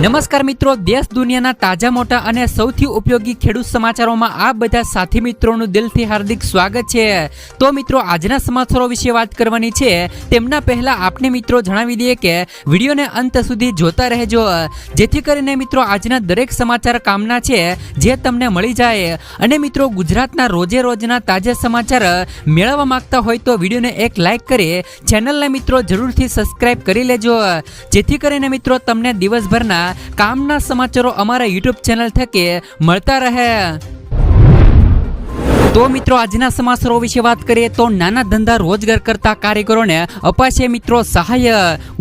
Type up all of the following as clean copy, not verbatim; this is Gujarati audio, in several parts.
નમસ્કાર મિત્રો, દેશ દુનિયાના તાજા મોટા અને સૌથી ઉપયોગી ખેડૂત સમાચારોમાં આ બધા સાથી મિત્રોનું દિલથી હાર્દિક સ્વાગત છે। તો મિત્રો, આજના સમાચારો વિશે વાત કરવાની છે। તેમના પહેલા આપણે મિત્રો જણાવી દઈએ કે વિડીયોને અંત સુધી જોતા રહેજો, જેથી કરીને મિત્રો આજના દરેક સમાચાર કામના છે જે તમને મળી જાય। અને મિત્રો, ગુજરાતના રોજે રોજના તાજા સમાચાર મેળવવા માંગતા હોય તો વિડીયોને એક લાઈક કરી ચેનલને મિત્રો જરૂરથી સબસ્ક્રાઇબ કરી લેજો, જેથી કરીને મિત્રો તમને દિવસભરના કામના સમાચારો અમારા યુટ્યુબ ચેનલ થકી મળતા રહે। તો મિત્રો, આજના સમાચારો વિશે વાત કરીએ તો નાના ધંધા રોજગાર કરતા કારીગરોને અપાશે મિત્રો સહાય।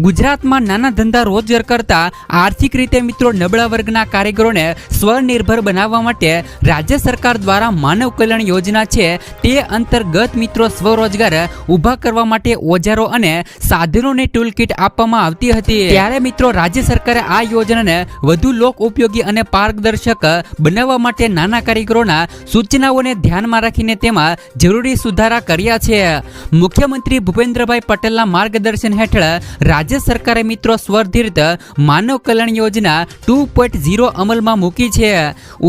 ગુજરાતમાં નાના ધંધા રોજગાર કરતા આર્થિક રીતે મિત્રો નબળા વર્ગના કારીગરોને સ્વનિર્ભર બનાવવા માટે રાજ્ય સરકાર દ્વારા માનવ કલ્યાણ યોજના છે તે અંતર્ગત મિત્રો સ્વરોજગાર ઊભા કરવા માટે ઓજારો અને સાધનોની ટૂલકીટ આપવામાં આવતી હતી। ત્યારે મિત્રો રાજ્ય સરકારે આ યોજનાને વધુ લોક ઉપયોગી અને પારદર્શક બનાવવા માટે નાના કારીગરોના સૂચનાઓને ધ્યાનમાં રાખીને તેમાં જરૂરી સુધારા કર્યા છે। મુખ્યમંત્રી ભૂપેન્દ્રભાઈ પટેલના માર્ગદર્શન હેઠળ રાજ્ય સરકારે મિત્રો સ્વનિર્ધિત માનવ કલ્યાણ યોજના 2.0 અમલમાં મૂકી છે।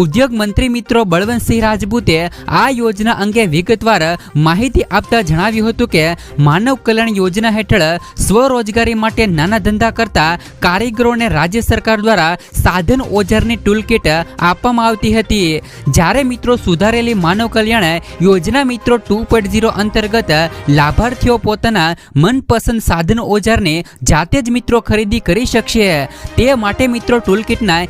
ઉદ્યોગ મંત્રી મિત્રો બળવંતસિંહ રાજપૂતે આ યોજના અંગે વિગતવાર માહિતી આપતા જણાવ્યું હતું કે માનવ કલ્યાણ યોજના હેઠળ સ્વરોજગારી માટે નાના ધંધા કરતા કારીગરોને રાજ્ય સરકાર દ્વારા સાધન ઓજારની ટૂલકીટ આપવામાં આવતી હતી। જ્યારે મિત્રો સુધારેલી માનવ કલ્યાણ યોજના મિત્રો 2.0 અંતર્ગત લાભાર્થીઓ પોતાના મનપસંદ સાધન ઓજારની જાતે જ મિત્રો ખરીદી કરી શકશે। તે માટે મિત્રો ટૂલકીટના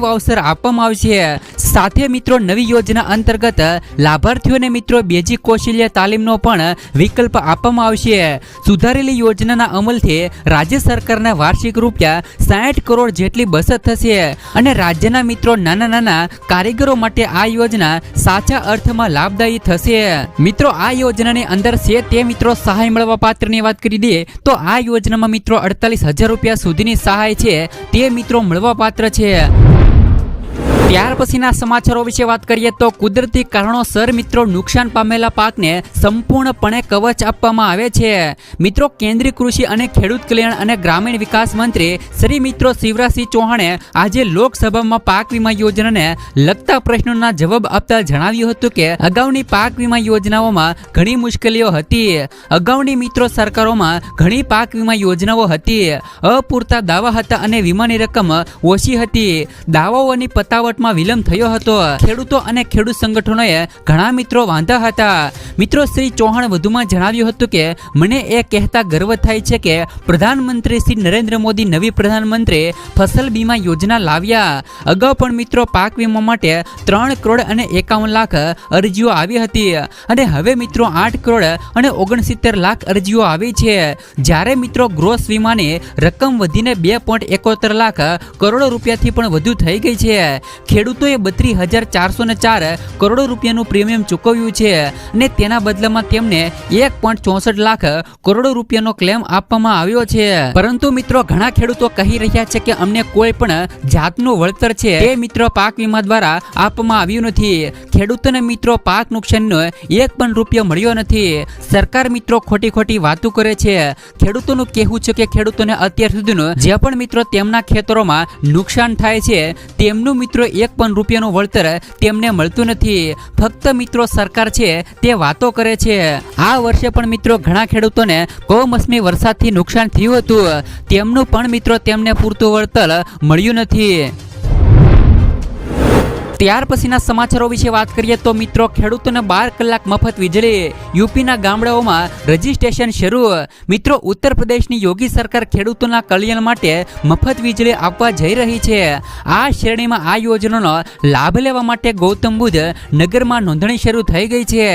વાઉચર આપવામાં આવશે। સાથે મિત્રો નવી યોજના અંતર્ગત લાભાર્થીઓને મિત્રો બેઝિક કૌશલ્ય તાલીમનો પણ વિકલ્પ આપવામાં આવશે। સુધારેલી યોજનાના અમલથી રાજ્ય સરકારના વાર્ષિક રૂપિયા 60 કરોડ જેટલી બચત થશે અને રાજ્યના મિત્રો નાના કારીગરો માટે આ યોજના સાચા અર્થમાં લાભદાયી થશે। મિત્રો, આ યોજનાની અંદર છે તે મિત્રો સહાય મળવા પાત્રની વાત કરી દઈએ તો આ યોજનામાં મિત્રો 48,000 રૂપિયા સુધીની સહાય છે તે મિત્રો મળવા પાત્ર છે। ત્યાર પછીના સમાચારો વિશે વાત કરીએ તો કુદરતી કારણોસર મિત્રો નુકસાન પામેલા પાકને સંપૂર્ણપણે કવચ આપવામાં આવે છે। મિત્રો, કેન્દ્રીય કૃષિ અને ખેડૂત કલ્યાણ અને ગ્રામીણ વિકાસ મંત્રી શ્રી મિત્રો શિવરાજસિંહ ચૌહાણે આજે લોકસભામાં પાક વીમા યોજનાને લગતા પ્રશ્નોના જવાબ આપતા જણાવ્યું હતું કે અગાઉની પાક વીમા યોજનાઓમાં ઘણી મુશ્કેલીઓ હતી। અગાઉની મિત્રો સરકારોમાં ઘણી પાક વીમા યોજનાઓ હતી, અપૂરતા દાવા હતા અને વીમાની રકમ ઓછી હતી। દાવાઓની પતાવટ વિલંબ થયો હતો। ખેડૂતો અને ખેડૂત સંગઠનોએ ઘણા મિત્રો વાંધા હતા। મિત્રો, શ્રી ચૌહાણ વધુમાં જણાવ્યું હતું કે મને એ કહેતા ગર્વ થાય છે કે પ્રધાનમંત્રી શ્રી નરેન્દ્ર મોદી નવી પ્રધાનમંત્રી ફસલ બીમા યોજના લાવ્યા। અગાઉ પણ મિત્રો પાક વીમા માટે 3 કરોડ અને 51 લાખ અરજીઓ આવી હતી અને હવે મિત્રો 8 કરોડ અને 69 લાખ અરજીઓ આવી છે। જ્યારે મિત્રો ગ્રોસ વીમાની રકમ વધીને 2.71 લાખ કરોડ રૂપિયાથી પણ વધુ થઈ ગઈ છે। ખેડૂતોએ 32,404 કરોડ રૂપિયાનું પ્રીમિયમ ચૂકવ્યું છે અને તેના બદલામાં તેમને 1.64 લાખ કરોડ રૂપિયાનો ક્લેમ આપવામાં આવ્યો છે। પરંતુ મિત્રો ઘણા ખેડૂતો કહી રહ્યા છે કે અમને કોઈ પણ જાતનું વળતર છે તે મિત્રો પાક વીમા દ્વારા આપવામાં આવ્યું નથી। ખેડૂતોને મિત્રો પાક નુકસાનનો 1 પણ રૂપિયો મળ્યો નથી। સરકાર મિત્રો ખોટી વાતો કરે છે। ખેડૂતોનું કહેવું છે કે ખેડૂતોને અત્યાર સુધીનું જે પણ મિત્રો તેમના ખેતરોમાં નુકસાન થાય છે તેમનું મિત્રો 1 પણ રૂપિયાનું વળતર તેમને મળતું નથી। ફક્ત મિત્રો સરકાર છે તે વાતો કરે છે। આ વર્ષે પણ મિત્રો ઘણા ખેડૂતોને કમોસમી વરસાદથી નુકસાન થયું હતું, તેમનું પણ મિત્રો તેમને પૂરતું વળતર મળ્યું નથી। ત્યાર પછીના સમાચારો વિશે વાત કરીએ તો મિત્રો ખેડૂતોને 12 કલાક મફત વીજળી, યુપીના ગામડાઓમાં રજીસ્ટ્રેશન શરૂ। મિત્રો, ઉત્તર પ્રદેશની યોગી સરકાર ખેડૂતોના કલ્યાણ માટે મફત વીજળી આપવા જઈ રહી છે। આ શ્રેણીમાં આ યોજનાનો લાભ લેવા માટે ગૌતમ બુદ્ધ નગરમાં નોંધણી શરૂ થઈ ગઈ છે।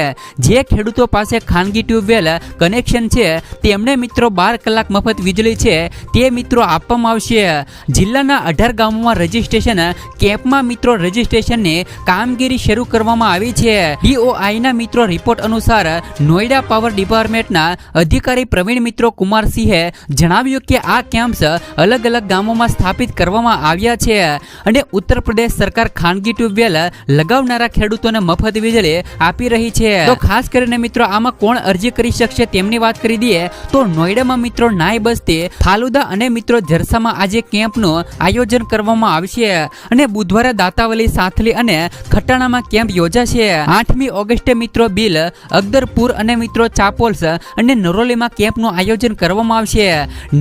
જે ખેડૂતો પાસે ખાનગી ટ્યુબવેલ કનેક્શન છે તેમને મિત્રો 12 કલાક મફત વીજળી છે તે મિત્રો આપવામાં આવશે। જિલ્લાના 18 ગામોમાં રજીસ્ટ્રેશન કેમ્પમાં મિત્રો રજીસ્ટ્રેશન વેરિફિકેશનની કામગીરી શરૂ કરવામાં આવી છે. DOI મિત્રો રિપોર્ટ અનુસાર નોઈડા પાવર ડિપાર્ટમેન્ટના અધિકારી પ્રવીણ મિત્રો કુમારસિંહે જણાવ્યું કે આ કેમ્પ્સ અલગ અલગ ગામોમાં સ્થાપિત કરવામાં આવ્યા છે અને ઉત્તર પ્રદેશ સરકાર ખાનગી ટ્યુબવેલ લગાવનારા ખેડૂતોને મફત વીજળી આપી રહી છે. તો ખાસ કરીને મિત્રો આમાં કોણ અરજી કરી શકશે તેમની વાત કરી દઈએ તો નોઈડામાં મિત્રો નાય બસ્તી, ફાલુદા અને મિત્રો જરસામાં આજે કેમ્પનું આયોજન કરવામાં આવશે અને બુધવારે દાતાવલી, સાથલી અને ખટાણામાં કેમ્પ યોજાશે. 8મી ઓગસ્ટે મિત્રો બિલ, અગદરપુર અને મિત્રો ચાપોલ્સ અને નરોલીમાં કેમ્પનું આયોજન કરવામાં આવશે.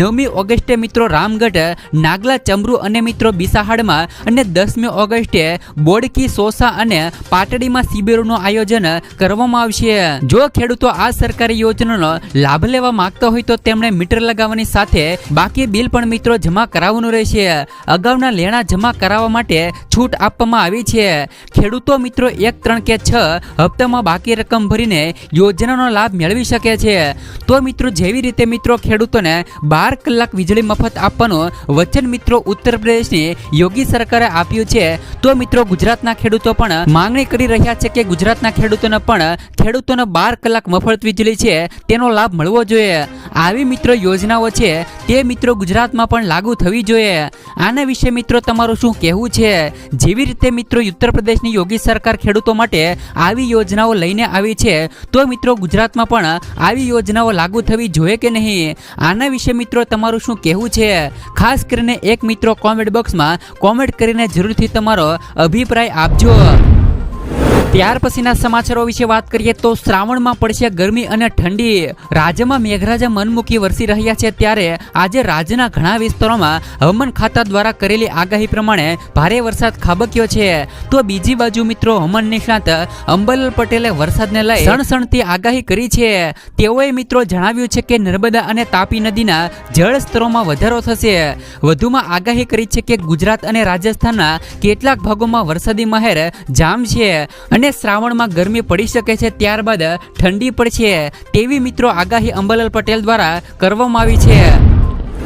9મી ઓગસ્ટે મિત્રો રામગઢ, નાગલા, ચમરુ અને મિત્રો બિસાહાડમાં અને 10મી ઓગસ્ટે બોડકી, સોસા અને પાટડીમાં શિબિરોનું આયોજન કરવામાં આવશે. જો ખેડૂતો આ સરકારી યોજનાનો લાભ લેવા માંગતા હોય તો તેમણે મીટર લગાવવાની સાથે બાકી બિલ પણ મિત્રો જમા કરાવવાનું રહેશે. અગાઉના લેણા જમા કરાવવા માટે છૂટ આપવામાં આવી છે. ખેડૂતો મિત્રો 1, 3 કે 6 હપ્તામાં બાકી રકમ ભરીને યોજનાનો લાભ મેળવી શકે છે. તો મિત્રો જેવી રીતે મિત્રો ખેડૂતોને 12 કલાક વીજળી મફત આપવાનું વચન મિત્રો ઉત્તર પ્રદેશની યોગી સરકારે આપ્યું છે, તો મિત્રો ગુજરાતના ખેડૂતો પણ માંગણી કરી રહ્યા છે કે ગુજરાતના ખેડૂતોને 12 કલાક મફત વીજળી છે તેનો લાભ મળવો જોઈએ. આવી મિત્રો યોજનાઓ છે તે મિત્રો ગુજરાતમાં પણ લાગુ થવી જોઈએ. આના વિશે મિત્રો તમારું શું કહેવું છે? જેવી રીતે મિત્રો ઉત્તર પ્રદેશની યોગી સરકાર ખેડૂતો માટે આવી યોજનાઓ લઈને આવી છે, તો મિત્રો ગુજરાતમાં પણ આવી યોજનાઓ લાગુ થવી જોઈએ કે નહીં? આના વિશે મિત્રો તમારું શું કહેવું છે? ખાસ કરીને એક મિત્રો કોમેન્ટ બોક્સમાં કોમેન્ટ કરીને જરૂરથી તમારો અભિપ્રાય આપજો. ત્યાર પછીના સમાચારો વિશે વાત કરીએ તો શ્રાવણમાં પડશે ગરમી અને ઠંડી. રાજ્યમાં મેઘરાજા મનમૂકી વરસી રહ્યા છે ત્યારે આજે રાજ્યના ઘણા વિસ્તારોમાં હવામાન ખાતા દ્વારા કરેલી આગાહી પ્રમાણે ભારે વરસાદ ખાબક્યો છે. તો બીજી બાજુ મિત્રો હવામાન નિષ્ણાત અંબાલાલ પટેલે વરસાદને લઈ સણસણતી આગાહી કરી છે. તેઓએ મિત્રો જણાવ્યું છે કે નર્મદા અને તાપી નદીના જળ સ્તરોમાં વધારો થશે. વધુમાં આગાહી કરી છે કે ગુજરાત અને રાજસ્થાનના કેટલાક ભાગોમાં વરસાદી મહેર જામશે અને શ્રાવણમાં ગરમી પડી શકે છે, ત્યારબાદ ઠંડી પડશે તેવી મિત્રો આગાહી અંબાલાલ પટેલ દ્વારા કરવામાં આવી છે.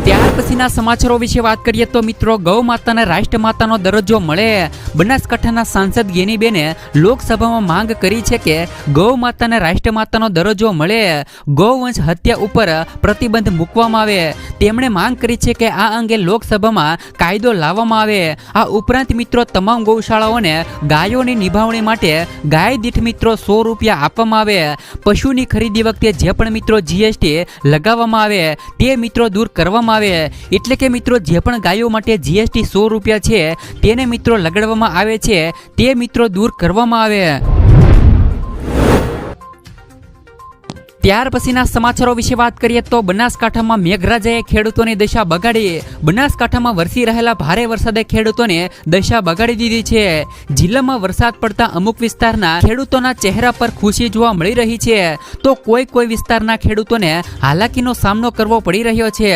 ત્યાર પછીના સમાચારો વિશે વાત કરીએ તો મિત્રો ગૌ માતાને રાષ્ટ્રમાતાનો દરજ્જો મળે. બનાસકાંઠાના સાંસદ ગેનીબેને લોકસભામાં માંગ કરી છે કે ગૌ માતાને રાષ્ટ્રમાતાનો દરજ્જો મળે, ગૌવંશ હત્યા ઉપર પ્રતિબંધ મૂકવામાં આવે. તેમણે માંગ કરી છે કે આ અંગે લોકસભામાં કાયદો લાવવામાં આવે. આ ઉપરાંત મિત્રો તમામ ગૌશાળાઓને ગાયોની નિભાવણી માટે ગાય દીઠ મિત્રો 100 રૂપિયા આપવામાં આવે. પશુની ખરીદી વખતે જે પણ મિત્રો GST લગાવવામાં આવે તે મિત્રો દૂર કરવામાં આવે. એટલે કે મિત્રો જે પણ ગાયો માટે GST 100 રૂપિયા છે તેને મિત્રો લગાડવામાં આવે છે તે મિત્રો દૂર કરવામાં આવે. ત્યાર પછીના સમાચારો વિશે વાત કરીએ તો બનાસકાંઠામાં મેઘરાજાએ ખેડૂતોની દશા બગાડી. બનાસકાંઠામાં વરસી રહેલા ભારે વરસાદે ખેડૂતોને દશા બગાડી દીધી છે. જિલ્લામાં વરસાદ પડતા અમુક વિસ્તારના ખેડૂતોના ચહેરા પર ખુશી જોવા મળી રહી છે, તો કોઈ વિસ્તારના ખેડૂતોને હાલાકીનો સામનો કરવો પડી રહ્યો છે.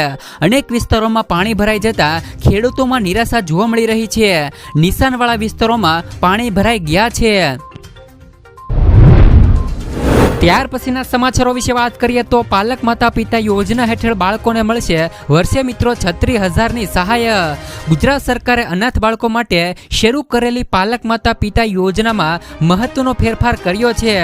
અનેક વિસ્તારોમાં પાણી ભરાઈ જતા ખેડૂતોમાં નિરાશા જોવા મળી રહી છે. નિશાનવાળા વિસ્તારોમાં પાણી ભરાઈ ગયા છે. ત્યાર પછીના સમાચારો વિશે વાત કરીએ તો પાલક માતા પિતા યોજના હેઠળ બાળકોને મળશે વર્ષે મિત્રો 36,000ની સહાય. ગુજરાત સરકારે અનાથ બાળકો માટે શરૂ કરેલી પાલક માતા પિતા યોજનામાં મહત્વનો ફેરફાર કર્યો છે.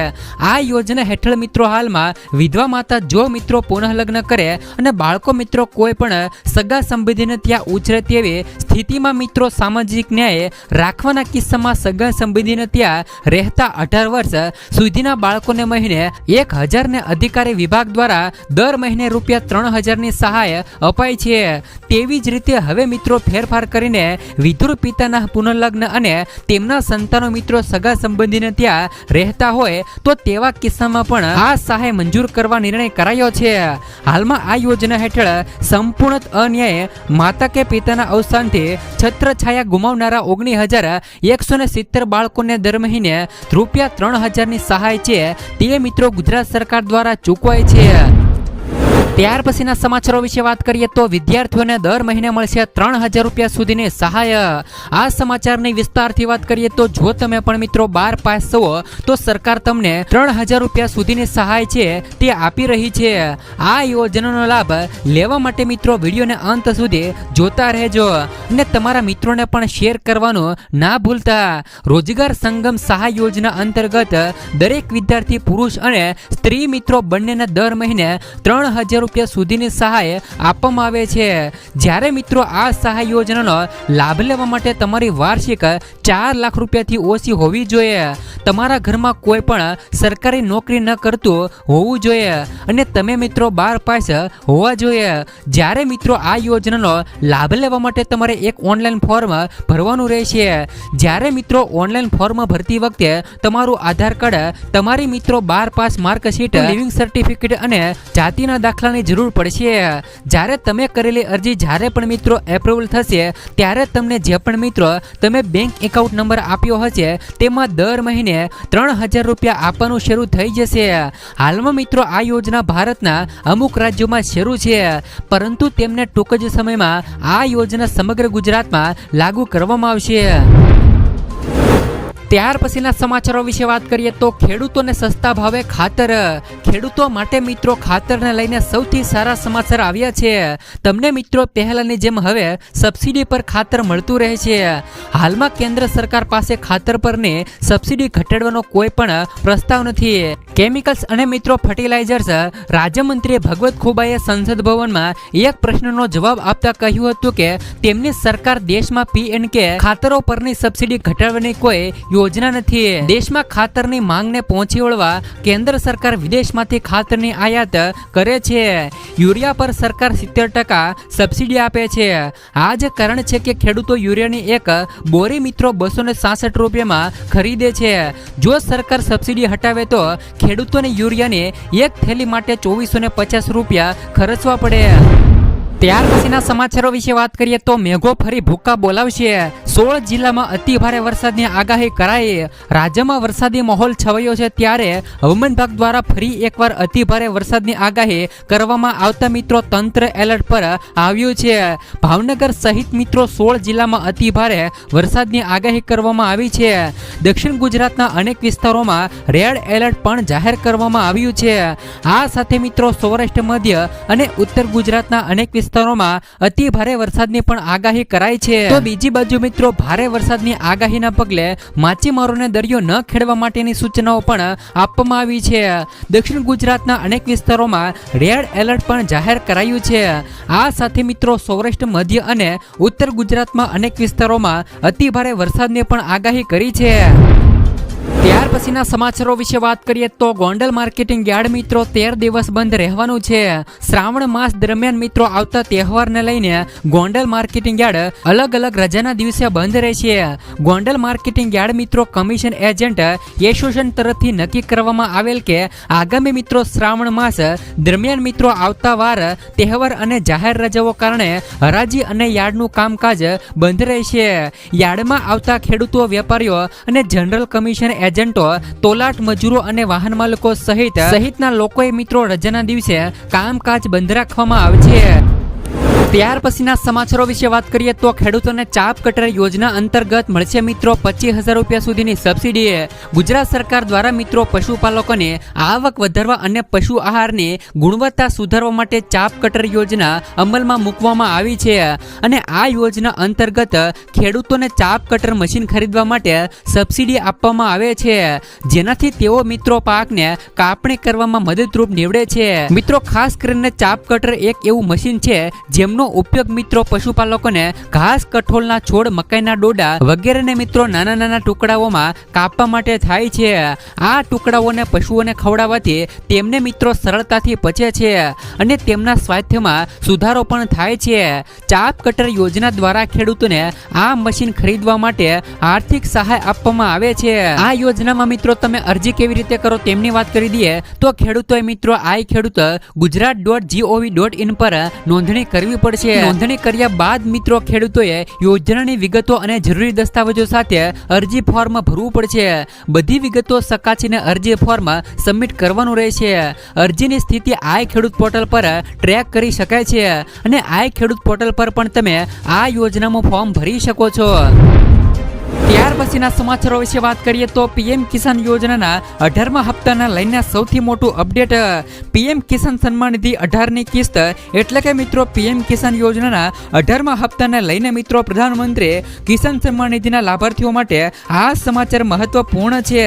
આ યોજના હેઠળ મિત્રો હાલમાં વિધવા માતા જો મિત્રો પુનઃલગ્ન કરે અને બાળકો મિત્રો કોઈ પણ સગા સંબંધીને ત્યાં ઉછરે તેવી સ્થિતિમાં મિત્રો સામાજિક ન્યાય રાખવાના કિસ્સામાં સગા સંબંધીને ત્યાં રહેતા 18 વર્ષ સુધીના બાળકોને મહિને 1,000 ને અધિકારી વિભાગ દ્વારા દર મહિને રૂપિયા 3,000ની સહાય અપાય છે. તેવી જ રીતે હવે મિત્રો ફેરફાર કરીને વિધુર પિતાના પુનઃલગ્ન અને તેમના સંતાનો મિત્રો સગા સંબંધીને ત્યાં રહેતા હોય તો તેવા કિસ્સામાં પણ આ સહાય મંજૂર કરવા નિર્ણય કરાયો છે. હાલમાં આ યોજના હેઠળ સંપૂર્ણ અન્યાય માતા કે પિતાના અવસાનથી છત્રછાયા ગુમાવનારા 19,170 બાળકોને દર મહિને રૂપિયા 3,000ની સહાય છે તે મિત્રો ગુજરાત સરકાર દ્વારા ચૂકવાય છે. ત્યાર પછીના સમાચારો વિશે વાત કરીએ તો વિદ્યાર્થીઓને દર મહિને મળશે 3000 રૂપિયા સુધીની સહાય. આ સમાચારની વિસ્તારથી વાત કરીએ તો જો તમે પણ મિત્રો 12 પાસ છો તો સરકાર તમને 3000 રૂપિયા સુધીની સહાય છે તે આપી રહી છે. આ યોજનાનો લાભ લેવા માટે મિત્રો વિડીયોને અંત સુધી જોતા રહેજો અને તમારા મિત્રોને પણ શેર કરવાનું ના ભૂલતા. રોજગાર સંગમ સહાય યોજના અંતર્ગત દરેક વિદ્યાર્થી પુરુષ અને સ્ત્રી મિત્રો બંનેને દર મહિને 3000 રૂપિયા સુધીની સહાય આપવામાં આવે છે. જ્યારે મિત્રો આ સહાય યોજનાનો લાભ લેવા માટે તમારી વાર્ષિક 4 લાખ રૂપિયાથી ઓછી હોવી જોઈએ. તમારા ઘરમાં કોઈ પણ સરકારી નોકરી ન કરતું હોવું જોઈએ અને તમે મિત્રો 12 પાસ હોવા જોઈએ. જ્યારે મિત્રો આ યોજનાનો લાભ લેવા માટે તમારે એક ઓનલાઈન ફોર્મ ભરવાનું રહેશે. જ્યારે મિત્રો ઓનલાઈન ફોર્મ ભરતી વખતે તમારું આધાર કાર્ડ, તમારી મિત્રો 12 પાસ માર્કશીટ, લિવિંગ સર્ટિફિકેટ અને જાતિના દાખલાની જરૂર પડશે. જ્યારે તમે કરેલી અરજી જ્યારે પણ મિત્રો એપ્રુવલ થશે ત્યારે તમને જે પણ મિત્રો તમે બેંક એકાઉન્ટ નંબર આપ્યો હશે તેમાં દર મહિને 3000 રૂપિયા આપવાનું શરૂ થઈ જશે. હાલમાં મિત્રો આ યોજના ભારતના અમુક રાજ્યોમાં શરૂ છે, પરંતુ તેમને ટૂંક જ સમયમાં આ યોજના સમગ્ર ગુજરાતમાં લાગુ કરવામાં આવશે. ત્યાર પછીના સમાચારો વિશે વાત કરીએ તો ખેડૂતોને સસ્તા ભાવે ખાતર. ખેડૂતો માટે મિત્રો ખાતરને લઈને સૌથી સારા સમાચાર આવ્યા છે. તમને મિત્રો પહેલાની જેમ હવે સબસિડી પર ખાતર મળતું રહે છે. હાલમાં કેન્દ્ર સરકાર પાસે ખાતર પરની સબસિડી ઘટાડવાનો કોઈ પણ પ્રસ્તાવ નથી. કેમિકલ્સ અને મિત્રો ફર્ટિલાઇઝર્સ રાજ્યમંત્રી ભગવત ખુબાએ સંસદ ભવનમાં એક પ્રશ્નનો જવાબ આપતા કહ્યું હતું કે તેમની સરકાર દેશમાં P&K ખાતરો પરની સબસિડી ઘટાડવાની કોઈ યોજના નથી. દેશમાં ખાતરની માંગને પહોંચી વળવા કેન્દ્ર સરકાર વિદેશમાંથી ખાતરની આયાત કરે છે. યુરિયા પર સરકાર 70% સબસિડી આપે છે. આ જ કારણ છે કે ખેડૂતો યુરિયાની એક બોરી મિત્રો 266 રૂપિયામાં ખરીદે છે. જો સરકાર સબસિડી હટાવે તો ખેડૂતોને યુરિયાની એક થેલી માટે 2450 રૂપિયા ખર્ચવા પડે. ત્યાર પછીના સમાચારો વિશે વાત કરીએ તો મેઘો ફરી ભૂક્કા બોલાવશે. 16 જિલ્લામાં અતિ ભારે વરસાદની આગાહી કરાઈ. રાજ્યમાં વરસાદી માહોલ છવાયો છે ત્યારે હવામાન વિભાગ દ્વારા ફરી એકવાર અતિ ભારે વરસાદની આગાહી કરવામાં આવતા મિત્રો તંત્ર એલર્ટ પર આવ્યું છે. ભાવનગર સહિત મિત્રો 16 જિલ્લામાં અતિ ભારે વરસાદની આગાહી કરવામાં આવી છે. દક્ષિણ ગુજરાતના અનેક વિસ્તારોમાં રેડ એલર્ટ પણ જાહેર કરવામાં આવ્યું છે. આ સાથે મિત્રો સૌરાષ્ટ્ર, મધ્ય અને ઉત્તર ગુજરાતના અનેક વિસ્તારોમાં અતિ ભારે વરસાદની પણ આગાહી કરાઈ છે. તો બીજી બાજુ મિત્રો ભારે વરસાદની આગાહીના પગલે માછીમારોને દરિયો ન ખેડવા માટેની સૂચનાઓ પણ આપવામાં આવી છે. દક્ષિણ ગુજરાતના અનેક વિસ્તારોમાં રેડ એલર્ટ પણ જાહેર કરાયું છે. આ સાથે મિત્રો સૌરાષ્ટ્ર, મધ્ય અને ઉત્તર ગુજરાતમાં અનેક વિસ્તારોમાં અતિ ભારે વરસાદની પણ આગાહી કરી છે. ત્યાર પછીના સમાચારો વિશે વાત કરીએ તો ગોંડલ માર્કેટિંગ યાર્ડ મિત્રો 13 દિવસ બંધ રહેવાનું છે. શ્રાવણ માસ દરમિયાન મિત્રો આવતા તહેવારને લઈને ગોંડલ માર્કેટિંગ યાર્ડ અલગ અલગ રજાના દિવસે બંધ રહેશે. ગોંડલ માર્કેટિંગ યાર્ડ મિત્રો કમિશન એજન્ટ એસોસિએશન તરફથી નક્કી કરવામાં આવેલ કે આગામી મિત્રો શ્રાવણ માસ દરમિયાન મિત્રો આવતા વાર તહેવાર અને જાહેર રજાઓ કારણે હરાજી અને યાર્ડનું કામકાજ બંધ રહેશે. યાર્ડમાં આવતા ખેડૂતો, વેપારીઓ અને જનરલ કમિશન એજન્ટો, તોલાટ મજૂરો અને વાહન માલિકો સહિતના લોકોએ મિત્રો રજાના દિવસે કામકાજ બંધ રાખવામાં આવે છે. ત્યાર પછીના સમાચારો વિશે વાત કરીએ તો ખેડૂતોને ચાપ કટર યોજના અંતર્ગત મળશે મિત્રો 25,000 રૂપિયા સુધીની સબસિડી. ગુજરાત સરકાર દ્વારા મિત્રો પશુપાલકોની આવક વધારવા અને પશુ આહારની ગુણવત્તા સુધારવા માટે ચાપ કટર યોજના અમલમાં મૂકવામાં આવી છે અને આ યોજના અંતર્ગત ખેડૂતોને ચાપ કટર મશીન ખરીદવા માટે સબસિડી આપવામાં આવે છે, જેનાથી તેઓ મિત્રો પાકને કાપણી કરવામાં મદદરૂપ નીવડે છે. મિત્રો ખાસ કરીને ચાપ કટર એક એવું મશીન છે જેમનો ઉપયોગ મિત્રો પશુપાલકોને ઘાસ, કઠોળના છોડ, મકાઈના ડોડા વગેરેને મિત્રો નાના નાના ટુકડાઓમાં કાપવા માટે થાય છે. આ ટુકડાઓને પશુઓને ખવડાવવાથી તેમને મિત્રો સરળતાથી પચે છે અને તેમના સ્વાસ્થ્યમાં સુધારો પણ થાય છે. ચાપ કટર યોજના દ્વારા ખેડૂતોને આ મશીન ખરીદવા માટે આર્થિક સહાય આપવામાં આવે છે. આ યોજનામાં મિત્રો તમે અરજી કેવી રીતે કરો તેમની વાત કરી દઈએ તો ખેડૂતોએ મિત્રો iKheduत gujarat.gov.in પર નોંધણી કરવી પડશે. પડશે। નોંધણી કર્યા બાદ મિત્રો ખેડૂતોએ યોજનાની વિગતો અને જરૂરી દસ્તાવેજો સાથે અરજી ફોર્મ ભરવું પડશે। બધી વિગતો ચકાસીને અરજી ફોર્મ સબમિટ કરવાનું રહેશે। અરજીની સ્થિતિ આઈ ખેડૂત પોર્ટલ પર ટ્રેક કરી શકાય છે અને આઈ ખેડૂત પોર્ટલ પર પણ તમે આ યોજનામાં ફોર્મ ભરી શકો છો। ત્યાર પછીના સમાચારો વિશે વાત કરીએ તો પીએમ કિસાન યોજનાના 18મા હપ્તાના લઈને સૌથી મોટું અપડેટ। પીએમ કિસાન સન્માન નિધિ 18ની કિસ્ત એટલે કે મિત્રો પીએમ કિસાન યોજનાના 18મા હપ્તાને લઈને મિત્રો પ્રધાનમંત્રી કિસાન સન્માન નિધિના લાભાર્થીઓ માટે આ સમાચાર મહત્વપૂર્ણ છે,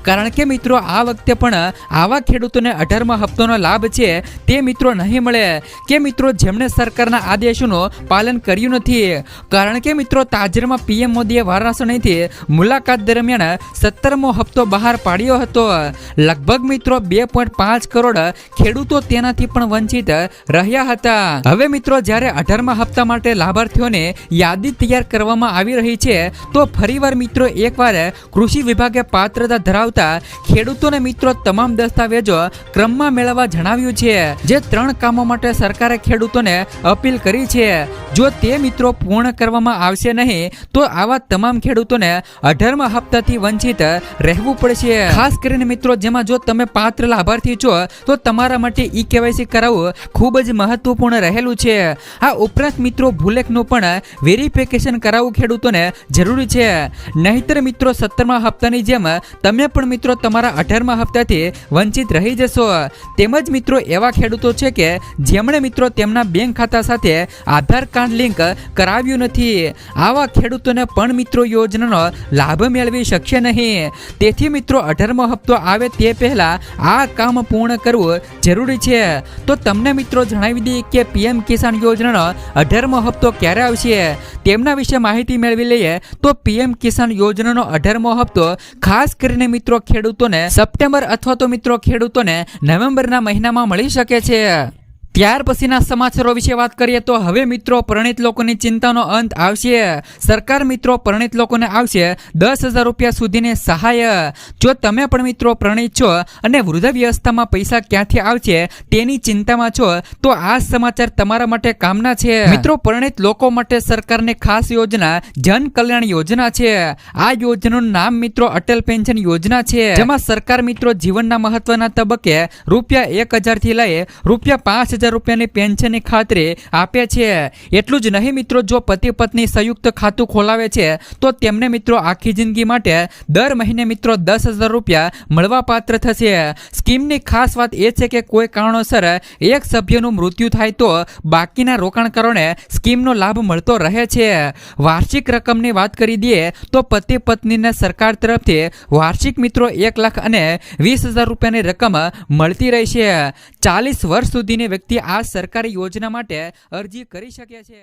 કારણ કે મિત્રો આ વખતે પણ આવા ખેડૂતોને 18મા હપ્તાનો લાભ છે તે મિત્રો નહીં મળે કે મિત્રો જેમણે સરકારના આદેશોનું પાલન કર્યું નથી, કારણ કે મિત્રો તાજેતરમાં પીએમ મોદીએ વારાણસીથી મુલાકાત દરમિયાન 17મો હપ્તો બહાર પાડ્યો હતો। લગભગ મિત્રો 2.5 કરોડ ખેડૂતો તેનાથી પણ વંચિત રહ્યા હતા। હવે મિત્રો જ્યારે 18મા હપ્તા માટે લાભાર્થીઓને યાદી તૈયાર કરવામાં આવી રહી છે તો ફરીવાર મિત્રો એકવાર કૃષિ વિભાગે પાત્રતા ધરાવતા ખેડૂતોને મિત્રો તમામ દસ્તાવેજો ક્રમમાં મેળવવા જણાવ્યું છે, જે 3 કામો માટે સરકારે ખેડૂતોને અપીલ કરી છે। જો તે મિત્રો પૂર્ણ કરવામાં આવશે નહીં તો આવા તમામ ખેડૂતોને 18મા હપ્તાથી વંચિત રહેવું પડશે। ખાસ કરીને મિત્રો જેમાં જો તમે પાત્ર લાભાર્થી છો તો તમારા માટે ઈ કેવાયસી કરાવવું ખૂબ જ મહત્વપૂર્ણ રહેલું છે। આ ઉપરાંત મિત્રો ભૂલેખનું પણ વેરિફિકેશન કરાવવું ખેડૂતોને જરૂરી છે, નહીતર મિત્રો 17મા હપ્તાની જેમ તમે પણ મિત્રો તમારા 18મા હપ્તાથી વંચિત રહી જશો। તેમજ મિત્રો એવા ખેડૂતો છે કે જેમણે મિત્રો તેમના બેંક ખાતા સાથે આધાર કાર્ડ લિંક કરાવ્યું નથી, આવા ખેડૂતોને પણ મિત્રો યોજનાનો લાભ મેળવી શકશે નહીં। તેથી મિત્રો 18મો હપ્તો આવે તે પહેલા આ કામ પૂર્ણ કરવું જરૂરી છે। તો તમને મિત્રો જણાવી દઈએ કે પીએમ કિસાન યોજનાનો 18મો હપ્તો ક્યારે આવશે તેમના વિશે માહિતી મેળવી લઈએ તો પીએમ કિસાન યોજનાનો 18મો હપ્તો ખાસ કરીને મિત્રો ખેડૂતોને સપ્ટેમ્બર અથવા તો મિત્રો ખેડૂતોને નવેમ્બરના મહિનામાં મળી શકે છે। ત્યાર પછીના સમાચારો વિશે વાત કરીએ તો હવે મિત્રો પરિણીત લોકોની ચિંતાનો અંત આવશે। સરકાર મિત્રો પરિણીત લોકોને આવશે 10,000 રૂપિયા સુધીની સહાય। જો તમે પણ મિત્રો પરિણીત છો અને વૃદ્ધાવસ્થામાં પૈસા ક્યાંથી આવશે તેની ચિંતામાં છો તો આ સમાચાર તમારા માટે કામના છે। મિત્રો પરિણીત લોકો માટે સરકારની ખાસ યોજના જન કલ્યાણ યોજના છે। આ યોજનાનું નામ મિત્રો અટલ પેન્શન યોજના છે, જેમાં સરકાર મિત્રો જીવનના મહત્વના તબક્કે ₹1,000 થી લઈ ₹5,000 રૂપિયાની પેન્શનની ખાતરી આપે છે। એટલું જ નહીં મિત્રો જો પતિ પત્ની સંયુક્ત ખાતું ખોલાવે છે તો તેમને મિત્રો આખી જિંદગી માટે દર મહિને મિત્રો 10,000 રૂપિયા મળવા પાત્ર થશે। સ્કીમની ખાસ વાત એ છે કે કોઈ કારણોસર એક સભ્યનું મૃત્યુ થાય તો બાકીના રોકાણકારોને સ્કીમનો લાભ મળતો રહે છે। વાર્ષિક રકમની વાત કરી દઈએ તો પતિ પત્નીને સરકાર તરફથી વાર્ષિક મિત્રો 1 લાખ અને 20,000 રૂપિયાની રકમ મળતી રહેશે। 40 વર્ષ સુધીની વ્યક્તિ આ સરકારી યોજના માટે અરજી કરી શકે છે।